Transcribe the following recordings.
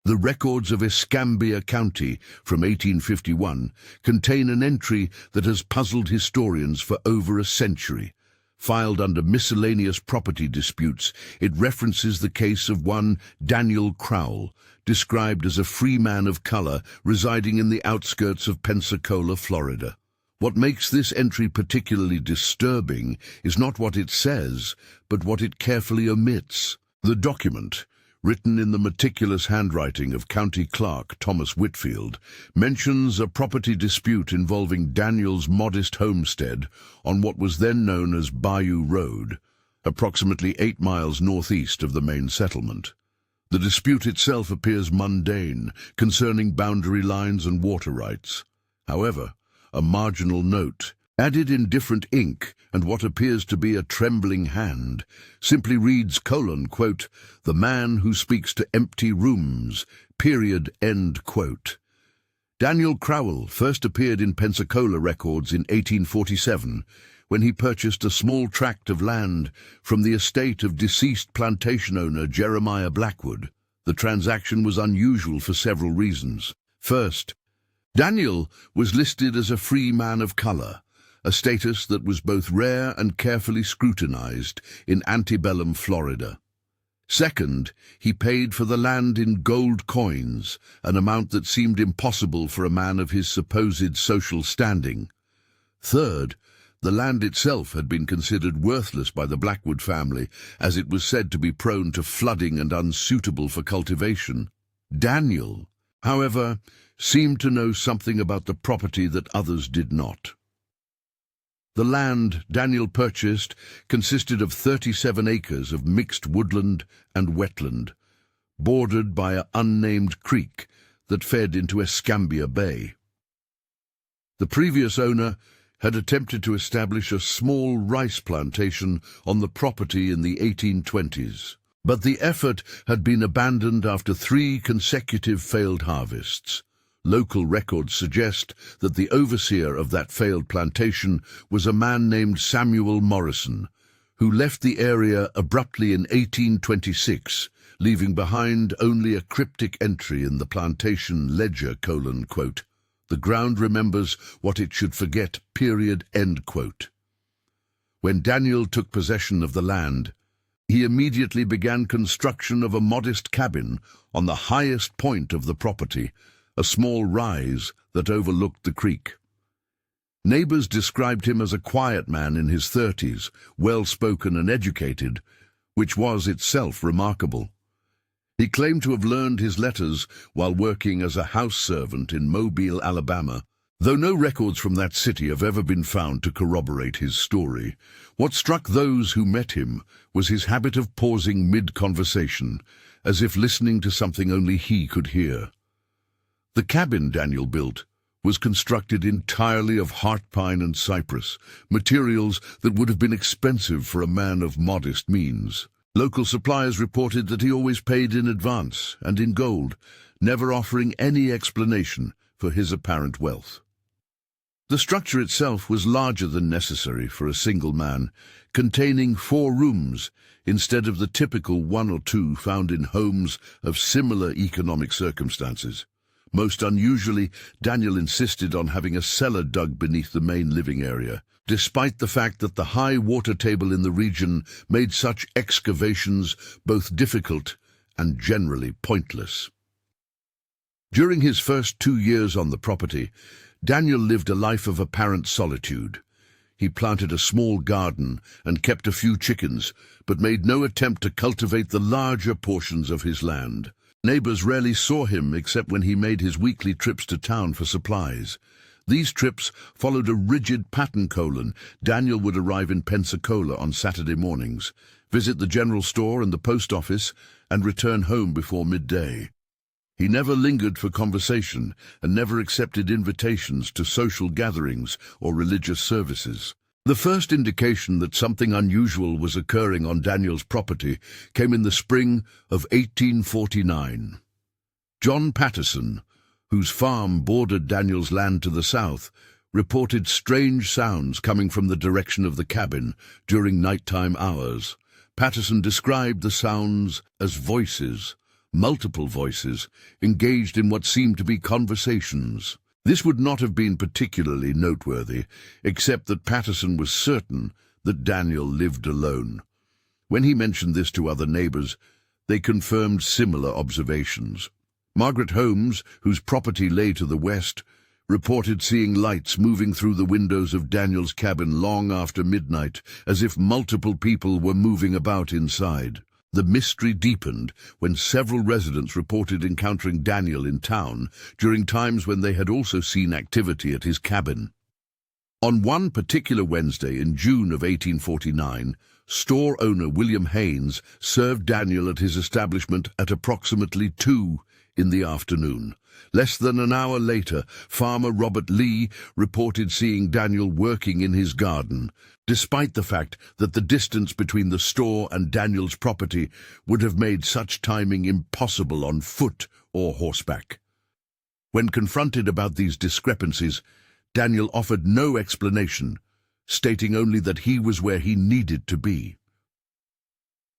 The records of Escambia County from 1851 contain an entry that has puzzled historians for over a century. Filed under miscellaneous property disputes, it references the case of one Daniel Crowell, described as a free man of color residing in the outskirts of Pensacola, Florida. What makes this entry particularly disturbing is not what it says, but what it carefully omits. The document, written in the meticulous handwriting of County Clerk Thomas Whitfield, mentions a property dispute involving Daniel's modest homestead on what was then known as Bayou Road, approximately 8 miles northeast of the main settlement. The dispute itself appears mundane, concerning boundary lines and water rights. However, a marginal note, added in different ink and what appears to be a trembling hand, simply reads, quote, "The man who speaks to empty rooms, period, end quote." Daniel Crowell first appeared in Pensacola records in 1847, when he purchased a small tract of land from the estate of deceased plantation owner Jeremiah Blackwood. The transaction was unusual for several reasons. First, Daniel was listed as a free man of color, a status that was both rare and carefully scrutinized in antebellum Florida. Second, he paid for the land in gold coins, an amount that seemed impossible for a man of his supposed social standing. Third, the land itself had been considered worthless by the Blackwood family, as it was said to be prone to flooding and unsuitable for cultivation. Daniel, however, seemed to know something about the property that others did not. The land Daniel purchased consisted of 37 acres of mixed woodland and wetland, bordered by an unnamed creek that fed into Escambia Bay. The previous owner had attempted to establish a small rice plantation on the property in the 1820s, but the effort had been abandoned after 3 consecutive failed harvests. Local records suggest that the overseer of that failed plantation was a man named Samuel Morrison, who left the area abruptly in 1826, leaving behind only a cryptic entry in the plantation ledger, quote, "The ground remembers what it should forget, period, end quote." When Daniel took possession of the land, he immediately began construction of a modest cabin on the highest point of the property, a small rise that overlooked the creek. Neighbors described him as a quiet man in his 30s, well-spoken and educated, which was itself remarkable. He claimed to have learned his letters while working as a house servant in Mobile, Alabama, though no records from that city have ever been found to corroborate his story. What struck those who met him was his habit of pausing mid-conversation, as if listening to something only he could hear. The cabin Daniel built was constructed entirely of heart pine and cypress, materials that would have been expensive for a man of modest means. Local suppliers reported that he always paid in advance and in gold, never offering any explanation for his apparent wealth. The structure itself was larger than necessary for a single man, containing 4 rooms instead of the typical 1 or 2 found in homes of similar economic circumstances. Most unusually, Daniel insisted on having a cellar dug beneath the main living area, despite the fact that the high water table in the region made such excavations both difficult and generally pointless. During his first 2 years on the property, Daniel lived a life of apparent solitude. He planted a small garden and kept a few chickens, but made no attempt to cultivate the larger portions of his land. Neighbors rarely saw him except when he made his weekly trips to town for supplies. These trips followed a rigid pattern. Daniel would arrive in Pensacola on Saturday mornings, visit the general store and the post office, and return home before midday. He never lingered for conversation and never accepted invitations to social gatherings or religious services. The first indication that something unusual was occurring on Daniel's property came in the spring of 1849. John Patterson, whose farm bordered Daniel's land to the south, reported strange sounds coming from the direction of the cabin during nighttime hours. Patterson described the sounds as voices, multiple voices, engaged in what seemed to be conversations. This would not have been particularly noteworthy, except that Patterson was certain that Daniel lived alone. When he mentioned this to other neighbors, they confirmed similar observations. Margaret Holmes, whose property lay to the west, reported seeing lights moving through the windows of Daniel's cabin long after midnight, as if multiple people were moving about inside. The mystery deepened when several residents reported encountering Daniel in town during times when they had also seen activity at his cabin. On one particular Wednesday in June of 1849, store owner William Haynes served Daniel at his establishment at approximately 2 in the afternoon. Less than an hour later, farmer Robert Lee reported seeing Daniel working in his garden, despite the fact that the distance between the store and Daniel's property would have made such timing impossible on foot or horseback. When confronted about these discrepancies, Daniel offered no explanation, stating only that he was where he needed to be.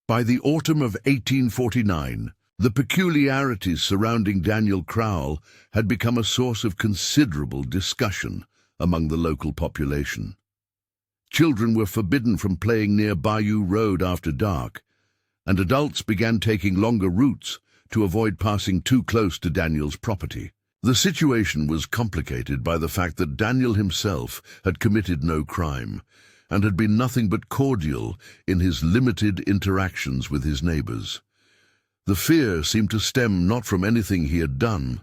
By the autumn of 1849, the peculiarities surrounding Daniel Crowell had become a source of considerable discussion among the local population. Children were forbidden from playing near Bayou Road after dark, and adults began taking longer routes to avoid passing too close to Daniel's property. The situation was complicated by the fact that Daniel himself had committed no crime and had been nothing but cordial in his limited interactions with his neighbors. The fear seemed to stem not from anything he had done,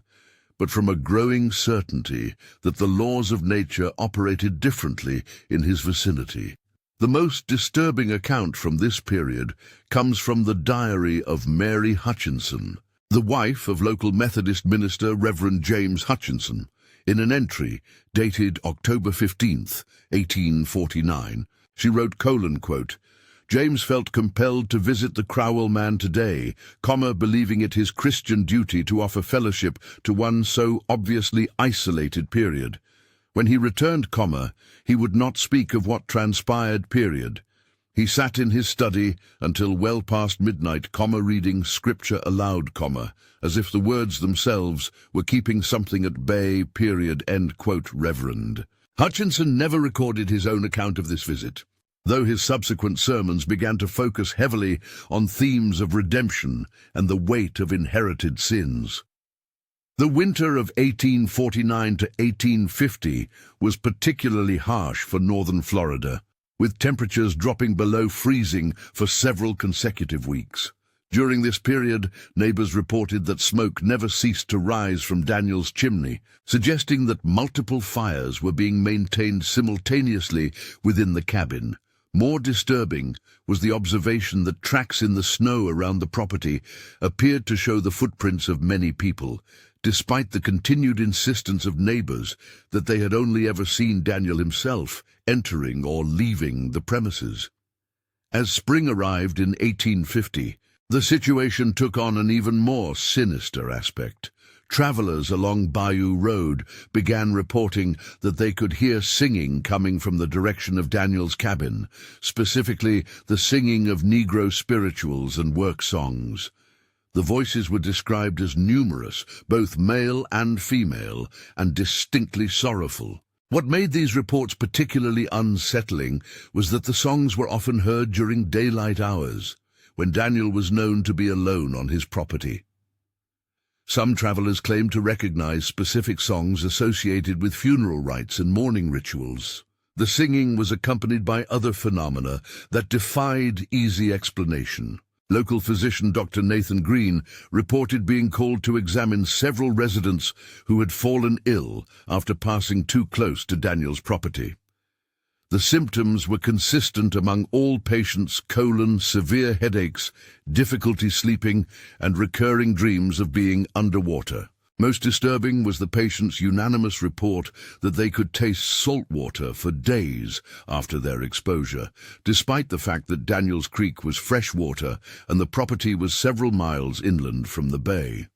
but from a growing certainty that the laws of nature operated differently in his vicinity. The most disturbing account from this period comes from the diary of Mary Hutchinson, the wife of local Methodist minister Reverend James Hutchinson. In an entry dated October 15th, 1849, she wrote, quote, "James felt compelled to visit the Crowell man today, believing it his Christian duty to offer fellowship to one so obviously isolated period. When he returned, he would not speak of what transpired, period. He sat in his study until well past midnight, reading scripture aloud, as if the words themselves were keeping something at bay, period, end quote, Reverend." Hutchinson never recorded his own account of this visit, though his subsequent sermons began to focus heavily on themes of redemption and the weight of inherited sins. The winter of 1849 to 1850 was particularly harsh for northern Florida, with temperatures dropping below freezing for several consecutive weeks. During this period, neighbors reported that smoke never ceased to rise from Daniel's chimney, suggesting that multiple fires were being maintained simultaneously within the cabin. More disturbing was the observation that tracks in the snow around the property appeared to show the footprints of many people, despite the continued insistence of neighbors that they had only ever seen Daniel himself entering or leaving the premises. As spring arrived in 1850, the situation took on an even more sinister aspect. Travelers along Bayou Road began reporting that they could hear singing coming from the direction of Daniel's cabin, specifically the singing of Negro spirituals and work songs. The voices were described as numerous, both male and female, and distinctly sorrowful. What made these reports particularly unsettling was that the songs were often heard during daylight hours, when Daniel was known to be alone on his property. Some travelers claimed to recognize specific songs associated with funeral rites and mourning rituals. The singing was accompanied by other phenomena that defied easy explanation. Local physician Dr. Nathan Green reported being called to examine several residents who had fallen ill after passing too close to Daniel's property. The symptoms were consistent among all patients: severe headaches, difficulty sleeping, and recurring dreams of being underwater. Most disturbing was the patient's unanimous report that they could taste salt water for days after their exposure, despite the fact that Daniel's Creek was fresh water and the property was several miles inland from the bay.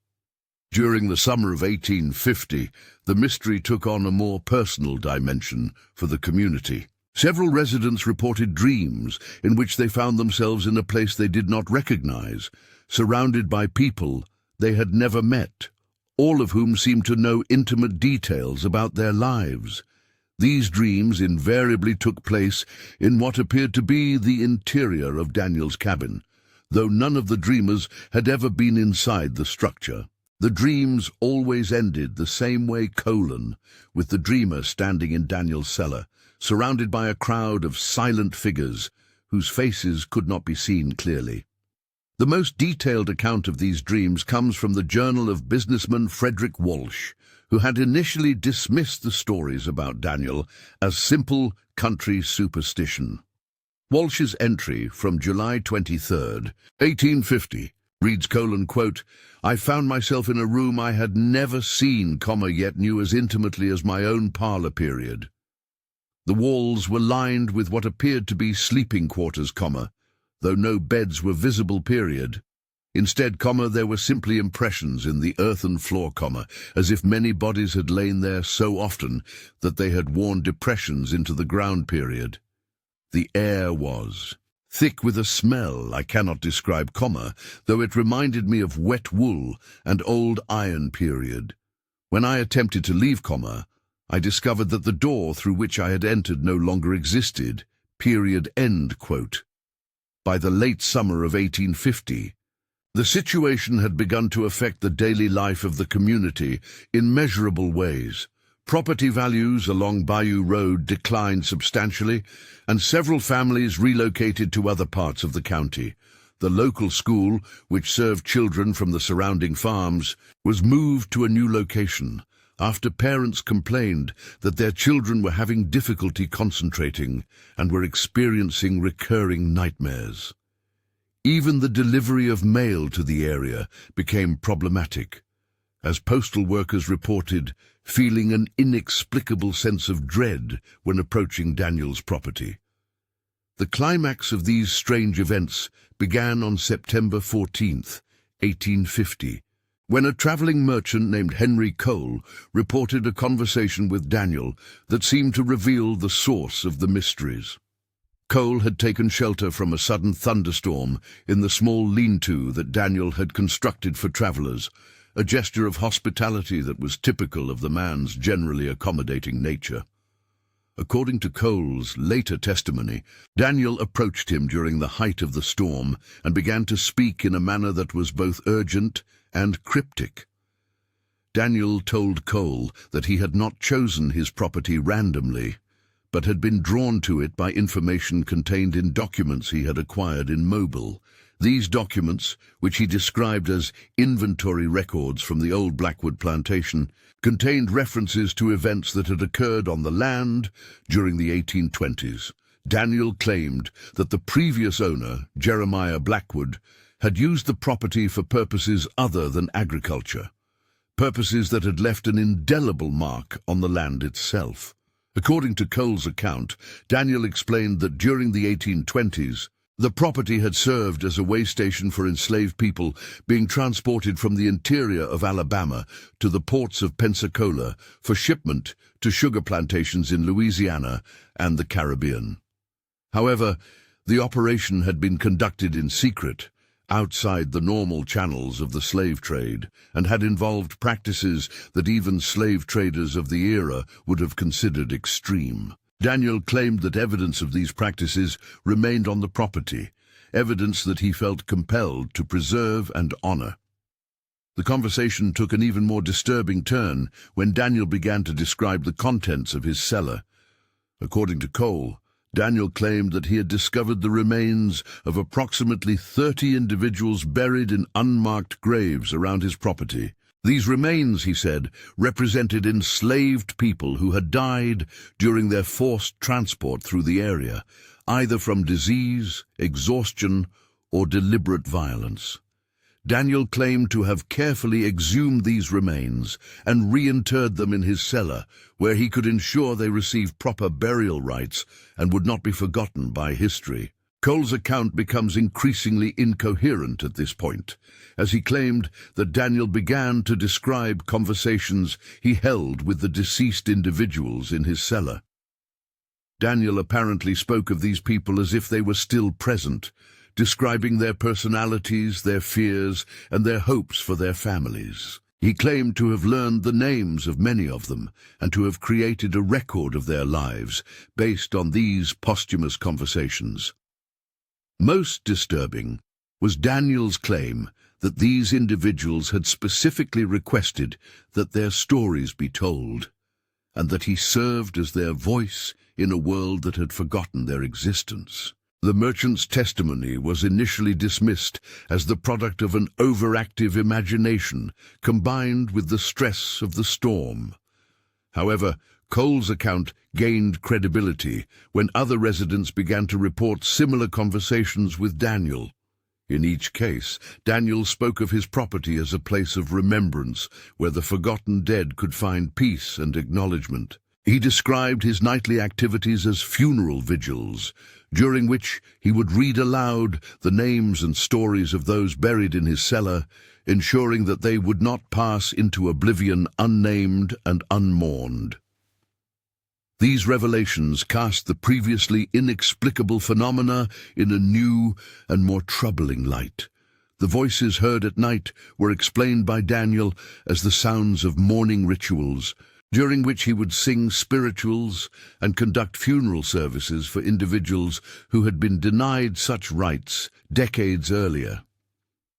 During the summer of 1850, the mystery took on a more personal dimension for the community. Several residents reported dreams in which they found themselves in a place they did not recognize, surrounded by people they had never met, all of whom seemed to know intimate details about their lives. These dreams invariably took place in what appeared to be the interior of Daniel's cabin, though none of the dreamers had ever been inside the structure. The dreams always ended the same way: with the dreamer standing in Daniel's cellar, surrounded by a crowd of silent figures whose faces could not be seen clearly. The most detailed account of these dreams comes from the journal of businessman Frederick Walsh, who had initially dismissed the stories about Daniel as simple country superstition. Walsh's entry from July 23, 1850, reads, quote, "I found myself in a room I had never seen, yet knew as intimately as my own parlor period. The walls were lined with what appeared to be sleeping quarters, though no beds were visible, period. Instead, there were simply impressions in the earthen floor, as if many bodies had lain there so often that they had worn depressions into the ground, period. The air was thick with a smell I cannot describe, though it reminded me of wet wool and old iron, period. When I attempted to leave, I discovered that the door through which I had entered no longer existed, period, end quote." By the late summer of 1850, the situation had begun to affect the daily life of the community in measurable ways. Property values along Bayou Road declined substantially, and several families relocated to other parts of the county. The local school, which served children from the surrounding farms, was moved to a new location after parents complained that their children were having difficulty concentrating and were experiencing recurring nightmares. Even the delivery of mail to the area became problematic, as postal workers reported feeling an inexplicable sense of dread when approaching Daniel's property. The climax of these strange events began on September 14, 1850, when a traveling merchant named Henry Crowell reported a conversation with Daniel that seemed to reveal the source of the mysteries. Crowell had taken shelter from a sudden thunderstorm in the small lean-to that Daniel had constructed for travelers, a gesture of hospitality that was typical of the man's generally accommodating nature. According to Crowell's later testimony, Daniel approached him during the height of the storm and began to speak in a manner that was both urgent and cryptic. Daniel told Crowell that he had not chosen his property randomly, but had been drawn to it by information contained in documents he had acquired in Mobile. These documents, which he described as inventory records from the old Blackwood plantation, contained references to events that had occurred on the land during the 1820s. Daniel claimed that the previous owner, Jeremiah Blackwood, had used the property for purposes other than agriculture, purposes that had left an indelible mark on the land itself. According to Crowell's account, Daniel explained that during the 1820s, the property had served as a way station for enslaved people being transported from the interior of Alabama to the ports of Pensacola for shipment to sugar plantations in Louisiana and the Caribbean. However, the operation had been conducted in secret, outside the normal channels of the slave trade, and had involved practices that even slave traders of the era would have considered extreme. Daniel claimed that evidence of these practices remained on the property, evidence that he felt compelled to preserve and honor. The conversation took an even more disturbing turn when Daniel began to describe the contents of his cellar. According to Crowell, Daniel claimed that he had discovered the remains of approximately 30 individuals buried in unmarked graves around his property. These remains, he said, represented enslaved people who had died during their forced transport through the area, either from disease, exhaustion, or deliberate violence. Daniel claimed to have carefully exhumed these remains and reinterred them in his cellar, where he could ensure they received proper burial rites and would not be forgotten by history. Crowell's account becomes increasingly incoherent at this point, as he claimed that Daniel began to describe conversations he held with the deceased individuals in his cellar. Daniel apparently spoke of these people as if they were still present, describing their personalities, their fears, and their hopes for their families. He claimed to have learned the names of many of them and to have created a record of their lives based on these posthumous conversations. Most disturbing was Daniel's claim that these individuals had specifically requested that their stories be told, and that he served as their voice in a world that had forgotten their existence. The merchant's testimony was initially dismissed as the product of an overactive imagination combined with the stress of the storm. However, Cole's account gained credibility when other residents began to report similar conversations with Daniel. In each case, Daniel spoke of his property as a place of remembrance where the forgotten dead could find peace and acknowledgement. He described his nightly activities as funeral vigils, during which he would read aloud the names and stories of those buried in his cellar, ensuring that they would not pass into oblivion unnamed and unmourned. These revelations cast the previously inexplicable phenomena in a new and more troubling light. The voices heard at night were explained by Daniel as the sounds of mourning rituals, during which he would sing spirituals and conduct funeral services for individuals who had been denied such rites decades earlier.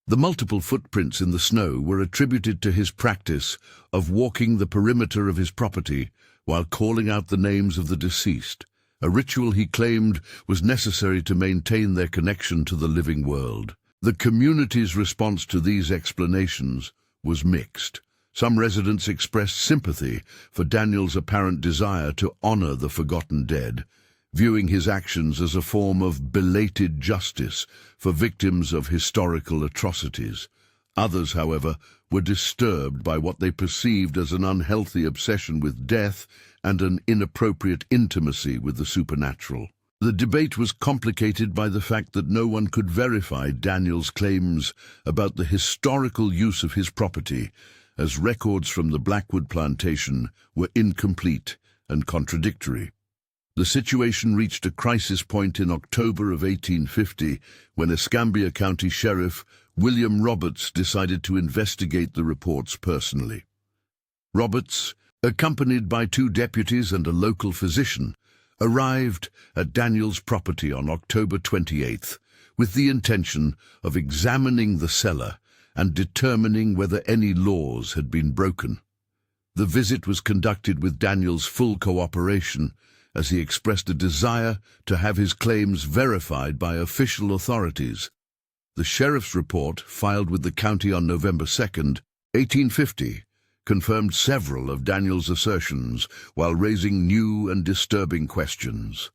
The multiple footprints in the snow were attributed to his practice of walking the perimeter of his property while calling out the names of the deceased, a ritual he claimed was necessary to maintain their connection to the living world. The community's response to these explanations was mixed. Some residents expressed sympathy for Daniel's apparent desire to honor the forgotten dead, viewing his actions as a form of belated justice for victims of historical atrocities. Others, however, were disturbed by what they perceived as an unhealthy obsession with death and an inappropriate intimacy with the supernatural. The debate was complicated by the fact that no one could verify Daniel's claims about the historical use of his property, as records from the Blackwood plantation were incomplete and contradictory. The situation reached a crisis point in October of 1850 when Escambia County Sheriff William Roberts decided to investigate the reports personally. Roberts, accompanied by 2 deputies and a local physician, arrived at Daniel's property on October 28th with the intention of examining the cellar and determining whether any laws had been broken. The visit was conducted with Daniel's full cooperation, as he expressed a desire to have his claims verified by official authorities. The sheriff's report, filed with the county on November 2nd, 1850, confirmed several of Daniel's assertions while raising new and disturbing questions.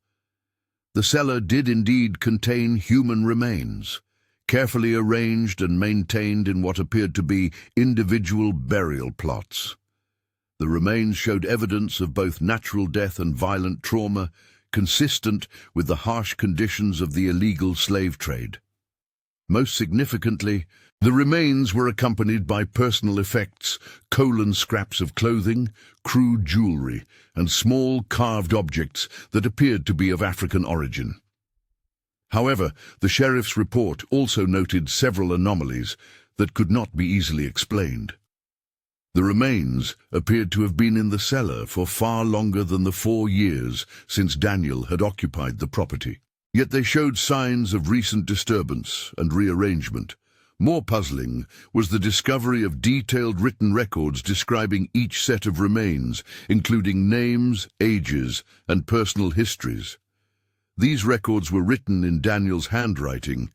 The cellar did indeed contain human remains, carefully arranged and maintained in what appeared to be individual burial plots. The remains showed evidence of both natural death and violent trauma, consistent with the harsh conditions of the illegal slave trade. Most significantly, the remains were accompanied by personal effects, scraps of clothing, crude jewelry, and small carved objects that appeared to be of African origin. However, the sheriff's report also noted several anomalies that could not be easily explained. The remains appeared to have been in the cellar for far longer than the 4 years since Daniel had occupied the property. Yet they showed signs of recent disturbance and rearrangement. More puzzling was the discovery of detailed written records describing each set of remains, including names, ages, and personal histories. These records were written in Daniel's handwriting,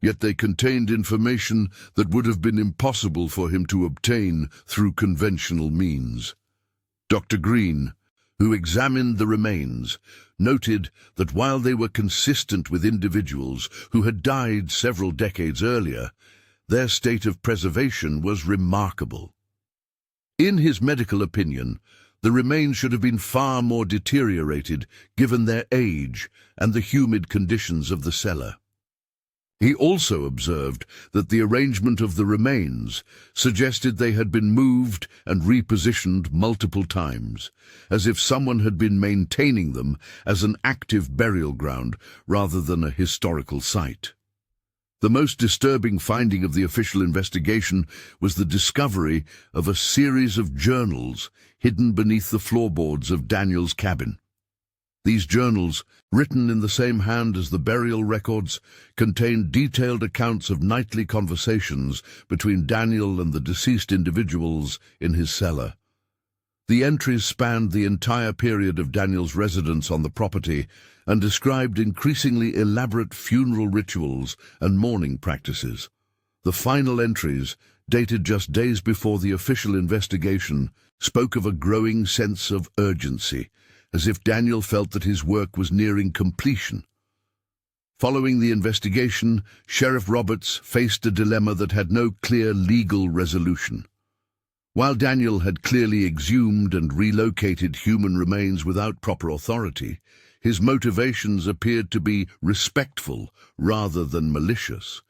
yet they contained information that would have been impossible for him to obtain through conventional means. Dr. Green, who examined the remains, noted that while they were consistent with individuals who had died several decades earlier, their state of preservation was remarkable. In his medical opinion, the remains should have been far more deteriorated given their age and the humid conditions of the cellar. He also observed that the arrangement of the remains suggested they had been moved and repositioned multiple times, as if someone had been maintaining them as an active burial ground rather than a historical site. The most disturbing finding of the official investigation was the discovery of a series of journals hidden beneath the floorboards of Daniel's cabin. These journals, written in the same hand as the burial records, contained detailed accounts of nightly conversations between Daniel and the deceased individuals in his cellar. The entries spanned the entire period of Daniel's residence on the property and described increasingly elaborate funeral rituals and mourning practices. The final entries, dated just days before the official investigation, spoke of a growing sense of urgency, as if Daniel felt that his work was nearing completion. Following the investigation, Sheriff Roberts faced a dilemma that had no clear legal resolution. While Daniel had clearly exhumed and relocated human remains without proper authority, his motivations appeared to be respectful rather than malicious.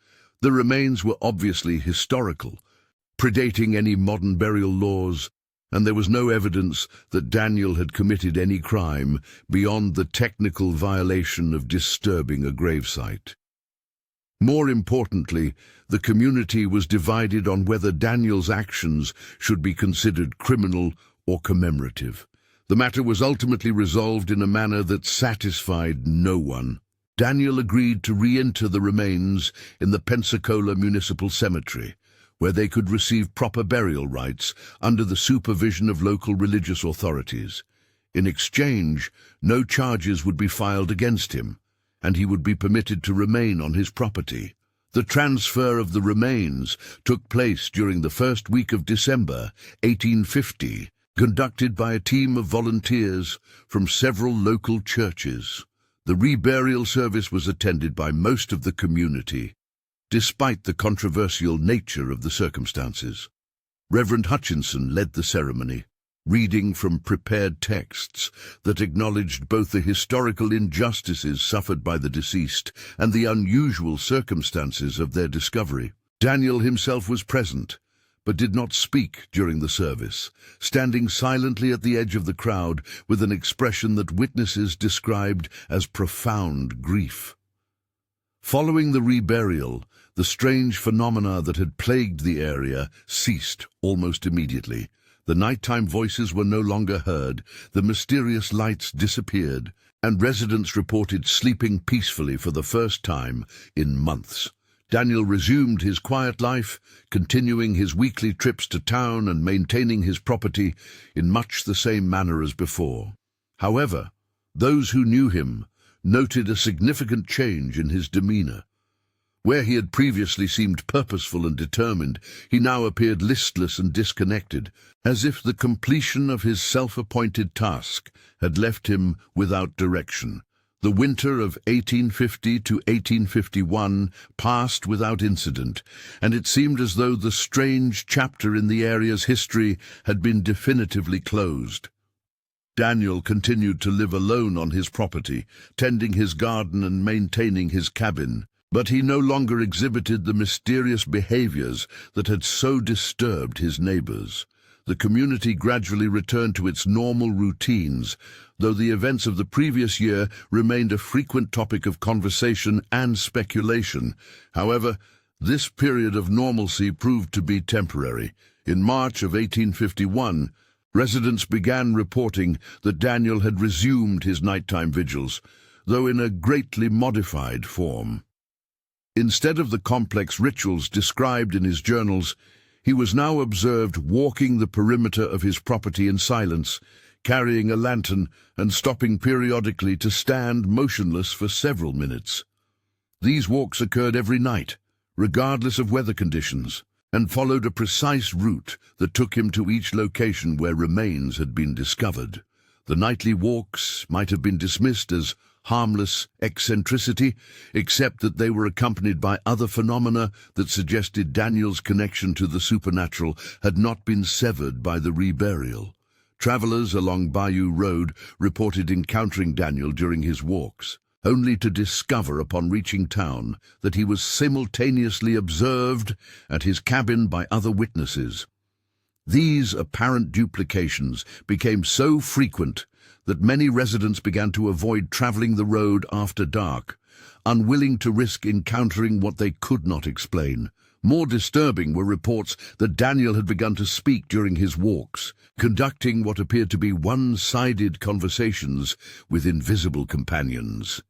The remains were obviously historical, predating any modern burial laws, and there was no evidence that Daniel had committed any crime beyond the technical violation of disturbing a gravesite. More importantly, the community was divided on whether Daniel's actions should be considered criminal or commemorative. The matter was ultimately resolved in a manner that satisfied no one. Daniel agreed to re-inter the remains in the Pensacola Municipal Cemetery, where they could receive proper burial rites under the supervision of local religious authorities. In exchange, no charges would be filed against him, and he would be permitted to remain on his property. The transfer of the remains took place during the first week of December 1850, conducted by a team of volunteers from several local churches. The reburial service was attended by most of the community, despite the controversial nature of the circumstances. Reverend Hutchinson led the ceremony, reading from prepared texts that acknowledged both the historical injustices suffered by the deceased and the unusual circumstances of their discovery. Daniel himself was present, but did not speak during the service, standing silently at the edge of the crowd with an expression that witnesses described as profound grief. Following the reburial, the strange phenomena that had plagued the area ceased almost immediately. The nighttime voices were no longer heard, the mysterious lights disappeared, and residents reported sleeping peacefully for the first time in months. Daniel resumed his quiet life, continuing his weekly trips to town and maintaining his property in much the same manner as before. However, those who knew him noted a significant change in his demeanor. Where he had previously seemed purposeful and determined, he now appeared listless and disconnected, as if the completion of his self-appointed task had left him without direction. The winter of 1850 to 1851 passed without incident, and it seemed as though the strange chapter in the area's history had been definitively closed. Daniel continued to live alone on his property, tending his garden and maintaining his cabin. But he no longer exhibited the mysterious behaviors that had so disturbed his neighbors. The community gradually returned to its normal routines, though the events of the previous year remained a frequent topic of conversation and speculation. However, this period of normalcy proved to be temporary. In March of 1851, residents began reporting that Daniel had resumed his nighttime vigils, though in a greatly modified form. Instead of the complex rituals described in his journals, he was now observed walking the perimeter of his property in silence, carrying a lantern and stopping periodically to stand motionless for several minutes. These walks occurred every night, regardless of weather conditions, and followed a precise route that took him to each location where remains had been discovered. The nightly walks might have been dismissed as harmless eccentricity, except that they were accompanied by other phenomena that suggested Daniel's connection to the supernatural had not been severed by the reburial. Travelers along Bayou Road reported encountering Daniel during his walks, only to discover upon reaching town that he was simultaneously observed at his cabin by other witnesses. These apparent duplications became so frequent that many residents began to avoid traveling the road after dark, unwilling to risk encountering what they could not explain. More disturbing were reports that Daniel had begun to speak during his walks, conducting what appeared to be one-sided conversations with invisible companions.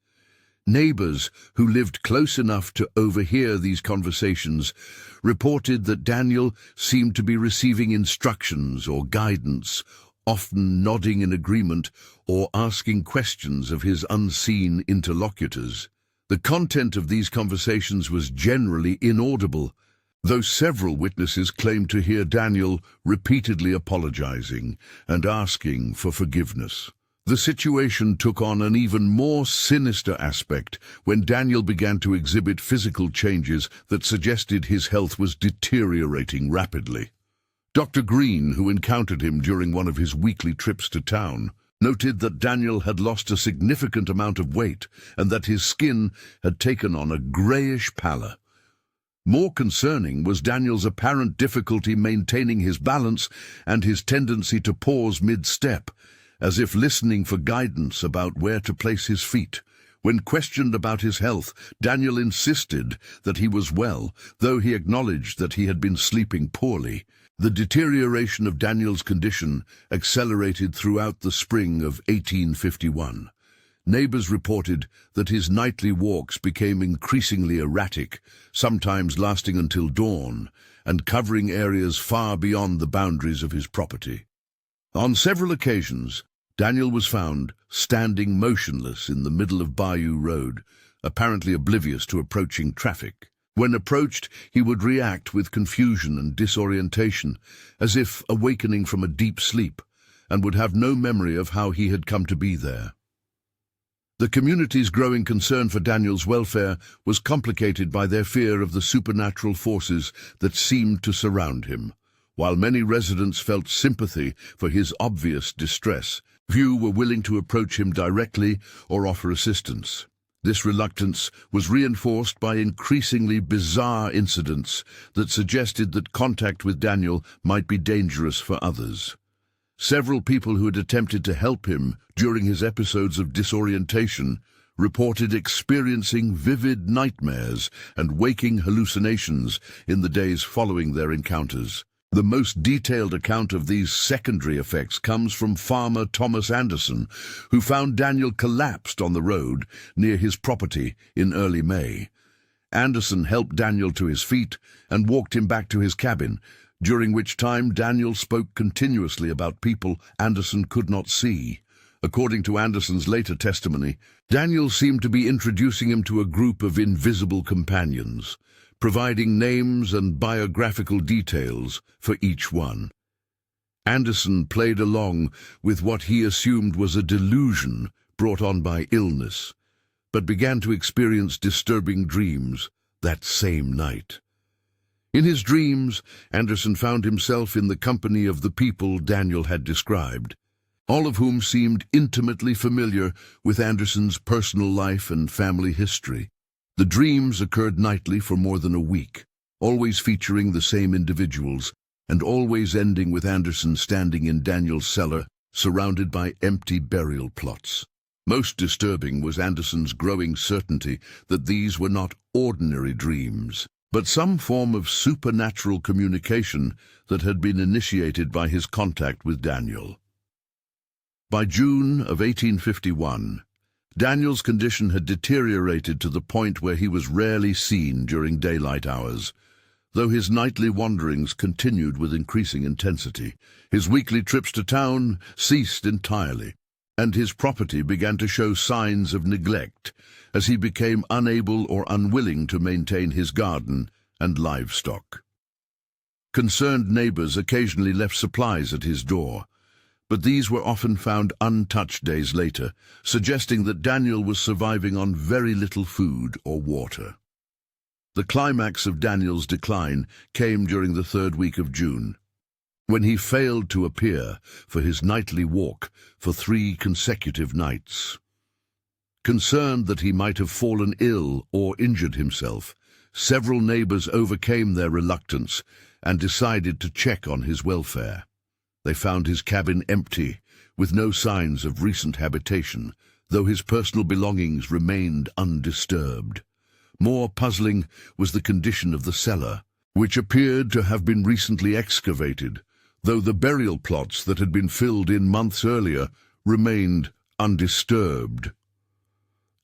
Neighbors who lived close enough to overhear these conversations reported that Daniel seemed to be receiving instructions or guidance, often nodding in agreement or asking questions of his unseen interlocutors. The content of these conversations was generally inaudible, though several witnesses claimed to hear Daniel repeatedly apologizing and asking for forgiveness. The situation took on an even more sinister aspect when Daniel began to exhibit physical changes that suggested his health was deteriorating rapidly. Dr. Green, who encountered him during one of his weekly trips to town, noted that Daniel had lost a significant amount of weight and that his skin had taken on a grayish pallor. More concerning was Daniel's apparent difficulty maintaining his balance and his tendency to pause mid-step, as if listening for guidance about where to place his feet. When questioned about his health, Daniel insisted that he was well, though he acknowledged that he had been sleeping poorly. The deterioration of Daniel's condition accelerated throughout the spring of 1851. Neighbors reported that his nightly walks became increasingly erratic, sometimes lasting until dawn, and covering areas far beyond the boundaries of his property. On several occasions, Daniel was found standing motionless in the middle of Bayou Road, apparently oblivious to approaching traffic. When approached, he would react with confusion and disorientation, as if awakening from a deep sleep, and would have no memory of how he had come to be there. The community's growing concern for Daniel's welfare was complicated by their fear of the supernatural forces that seemed to surround him. While many residents felt sympathy for his obvious distress, few were willing to approach him directly or offer assistance. This reluctance was reinforced by increasingly bizarre incidents that suggested that contact with Daniel might be dangerous for others. Several people who had attempted to help him during his episodes of disorientation reported experiencing vivid nightmares and waking hallucinations in the days following their encounters. The most detailed account of these secondary effects comes from farmer Thomas Anderson, who found Daniel collapsed on the road near his property in early May. Anderson helped Daniel to his feet and walked him back to his cabin, during which time Daniel spoke continuously about people Anderson could not see. According to Anderson's later testimony, Daniel seemed to be introducing him to a group of invisible companions, providing names and biographical details for each one. Anderson played along with what he assumed was a delusion brought on by illness, but began to experience disturbing dreams that same night. In his dreams, Anderson found himself in the company of the people Daniel had described, all of whom seemed intimately familiar with Anderson's personal life and family history. The dreams occurred nightly for more than a week, always featuring the same individuals, and always ending with Anderson standing in Daniel's cellar, surrounded by empty burial plots. Most disturbing was Anderson's growing certainty that these were not ordinary dreams, but some form of supernatural communication that had been initiated by his contact with Daniel. By June of 1851, Daniel's condition had deteriorated to the point where he was rarely seen during daylight hours, though his nightly wanderings continued with increasing intensity. His weekly trips to town ceased entirely, and his property began to show signs of neglect as he became unable or unwilling to maintain his garden and livestock. Concerned neighbors occasionally left supplies at his door, but these were often found untouched days later, suggesting that Daniel was surviving on very little food or water. The climax of Daniel's decline came during the third week of June, when he failed to appear for his nightly walk for 3 consecutive nights. Concerned that he might have fallen ill or injured himself, several neighbors overcame their reluctance and decided to check on his welfare. They found his cabin empty, with no signs of recent habitation. though his personal belongings remained undisturbed. More puzzling was the condition of the cellar, which appeared to have been recently excavated, though the burial plots that had been filled in months earlier remained undisturbed.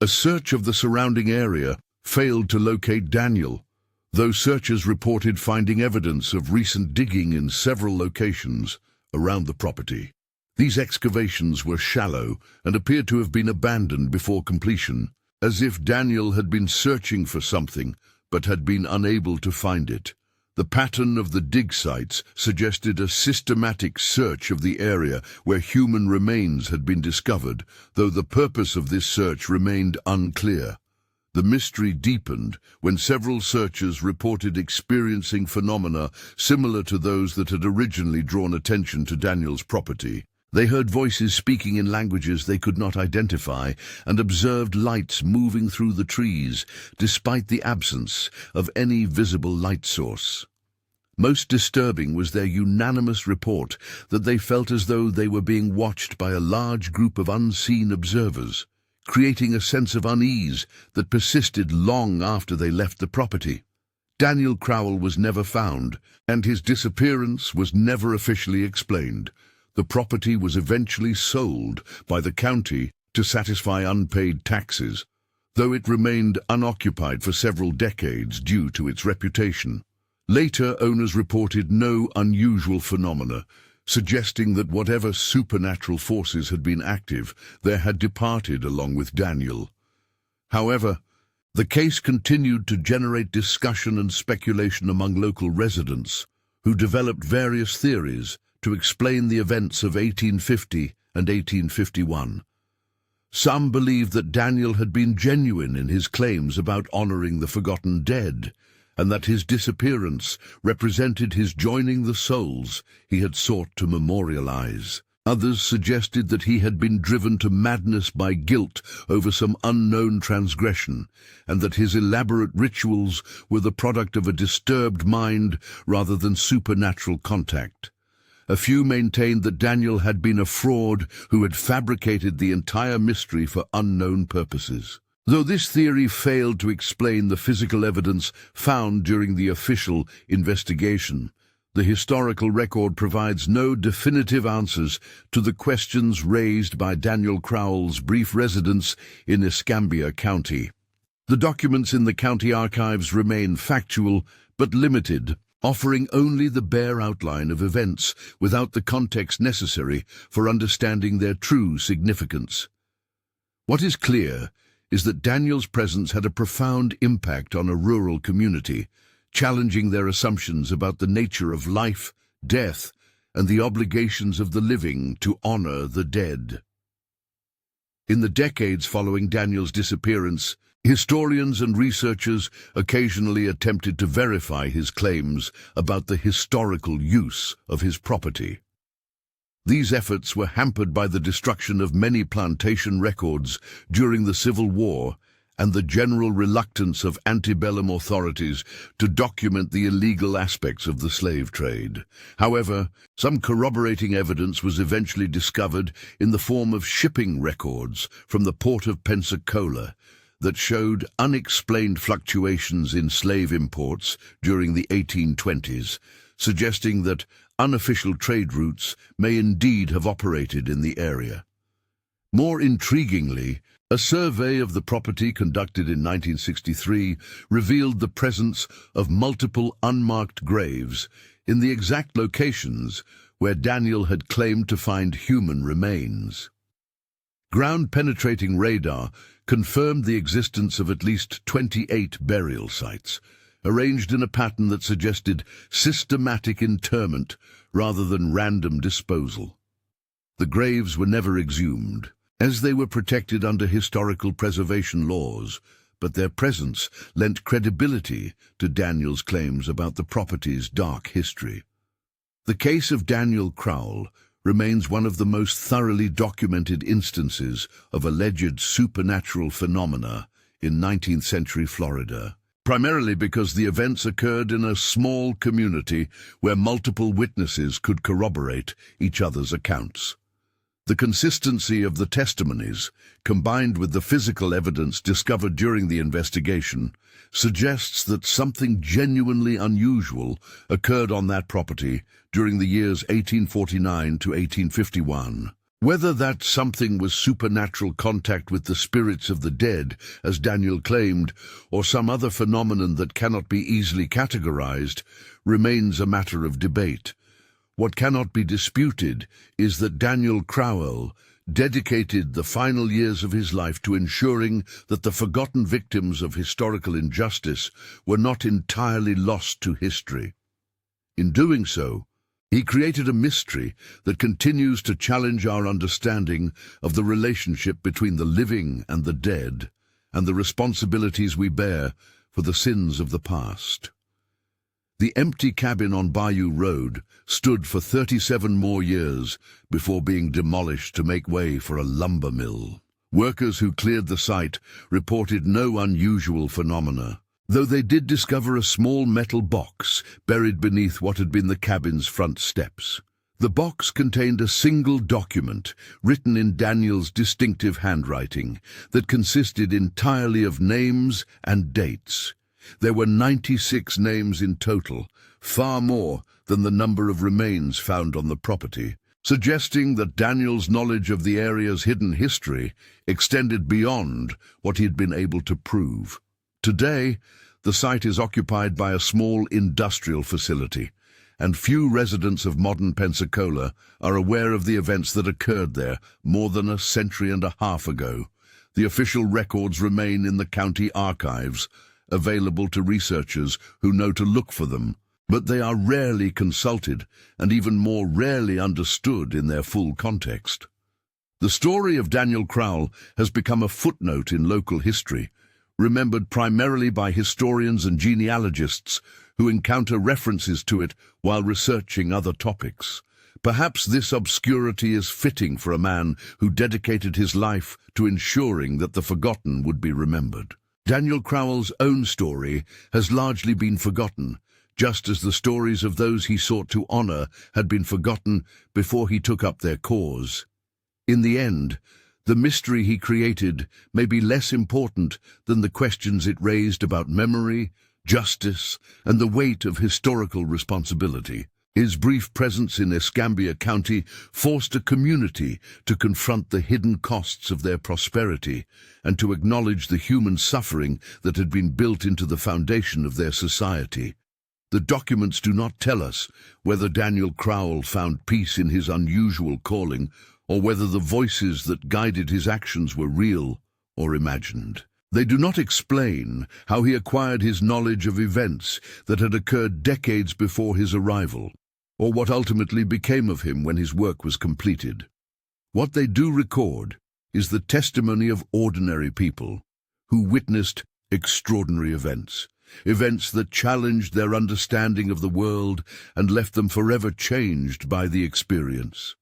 A search of the surrounding area failed to locate Daniel, though searchers reported finding evidence of recent digging in several locations around the property. These excavations were shallow and appeared to have been abandoned before completion, as if Daniel had been searching for something but had been unable to find it. The pattern of the dig sites suggested a systematic search of the area where human remains had been discovered, though the purpose of this search remained unclear. The mystery deepened when several searchers reported experiencing phenomena similar to those that had originally drawn attention to Daniel's property. They heard voices speaking in languages they could not identify and observed lights moving through the trees, despite the absence of any visible light source. Most disturbing was their unanimous report that they felt as though they were being watched by a large group of unseen observers, creating a sense of unease that persisted long after they left the property. Daniel Crowell was never found, and his disappearance was never officially explained. The property was eventually sold by the county to satisfy unpaid taxes, though it remained unoccupied for several decades due to its reputation. Later, owners reported no unusual phenomena, suggesting that whatever supernatural forces had been active, they had departed along with Daniel. However, the case continued to generate discussion and speculation among local residents, who developed various theories to explain the events of 1850 and 1851. Some believed that Daniel had been genuine in his claims about honoring the forgotten dead, and that his disappearance represented his joining the souls he had sought to memorialize. Others suggested that he had been driven to madness by guilt over some unknown transgression, and that his elaborate rituals were the product of a disturbed mind rather than supernatural contact. A few maintained that Daniel had been a fraud who had fabricated the entire mystery for unknown purposes. Though this theory failed to explain the physical evidence found during the official investigation, the historical record provides no definitive answers to the questions raised by Daniel Crowell's brief residence in Escambia County. The documents in the county archives remain factual but limited, offering only the bare outline of events without the context necessary for understanding their true significance. What is clear is that Daniel's presence had a profound impact on a rural community, challenging their assumptions about the nature of life, death, and the obligations of the living to honor the dead. In the decades following Daniel's disappearance, historians and researchers occasionally attempted to verify his claims about the historical use of his property. These efforts were hampered by the destruction of many plantation records during the Civil War and the general reluctance of antebellum authorities to document the illegal aspects of the slave trade. However, some corroborating evidence was eventually discovered in the form of shipping records from the port of Pensacola that showed unexplained fluctuations in slave imports during the 1820s, suggesting that unofficial trade routes may indeed have operated in the area. More intriguingly, a survey of the property conducted in 1963 revealed the presence of multiple unmarked graves in the exact locations where Daniel had claimed to find human remains. Ground-penetrating radar confirmed the existence of at least 28 burial sites, arranged in a pattern that suggested systematic interment rather than random disposal. The graves were never exhumed, as they were protected under historical preservation laws, but their presence lent credibility to Daniel's claims about the property's dark history. The case of Daniel Crowell remains one of the most thoroughly documented instances of alleged supernatural phenomena in 19th-century Florida, primarily because the events occurred in a small community where multiple witnesses could corroborate each other's accounts. The consistency of the testimonies, combined with the physical evidence discovered during the investigation, suggests that something genuinely unusual occurred on that property during the years 1849 to 1851. Whether that something was supernatural contact with the spirits of the dead, as Daniel claimed, or some other phenomenon that cannot be easily categorized, remains a matter of debate. What cannot be disputed is that Daniel Crowell dedicated the final years of his life to ensuring that the forgotten victims of historical injustice were not entirely lost to history. In doing so, he created a mystery that continues to challenge our understanding of the relationship between the living and the dead, and the responsibilities we bear for the sins of the past. The empty cabin on Bayou Road stood for 37 more years before being demolished to make way for a lumber mill. Workers who cleared the site reported no unusual phenomena, though they did discover a small metal box buried beneath what had been the cabin's front steps. The box contained a single document written in Daniel's distinctive handwriting that consisted entirely of names and dates. There were 96 names in total, far more than the number of remains found on the property, suggesting that Daniel's knowledge of the area's hidden history extended beyond what he had been able to prove. Today, the site is occupied by a small industrial facility, and few residents of modern Pensacola are aware of the events that occurred there more than a century and a half ago. The official records remain in the county archives, available to researchers who know to look for them, but they are rarely consulted and even more rarely understood in their full context. The story of Daniel Crowell has become a footnote in local history, remembered primarily by historians and genealogists who encounter references to it while researching other topics. Perhaps this obscurity is fitting for a man who dedicated his life to ensuring that the forgotten would be remembered. Daniel Crowell's own story has largely been forgotten, just as the stories of those he sought to honor had been forgotten before he took up their cause. In the end, the mystery he created may be less important than the questions it raised about memory, justice, and the weight of historical responsibility. His brief presence in Escambia County forced a community to confront the hidden costs of their prosperity and to acknowledge the human suffering that had been built into the foundation of their society. The documents do not tell us whether Daniel Crowell found peace in his unusual calling or whether the voices that guided his actions were real or imagined. They do not explain how he acquired his knowledge of events that had occurred decades before his arrival, or what ultimately became of him when his work was completed. What they do record is the testimony of ordinary people who witnessed extraordinary events that challenged their understanding of the world and left them forever changed by the experience.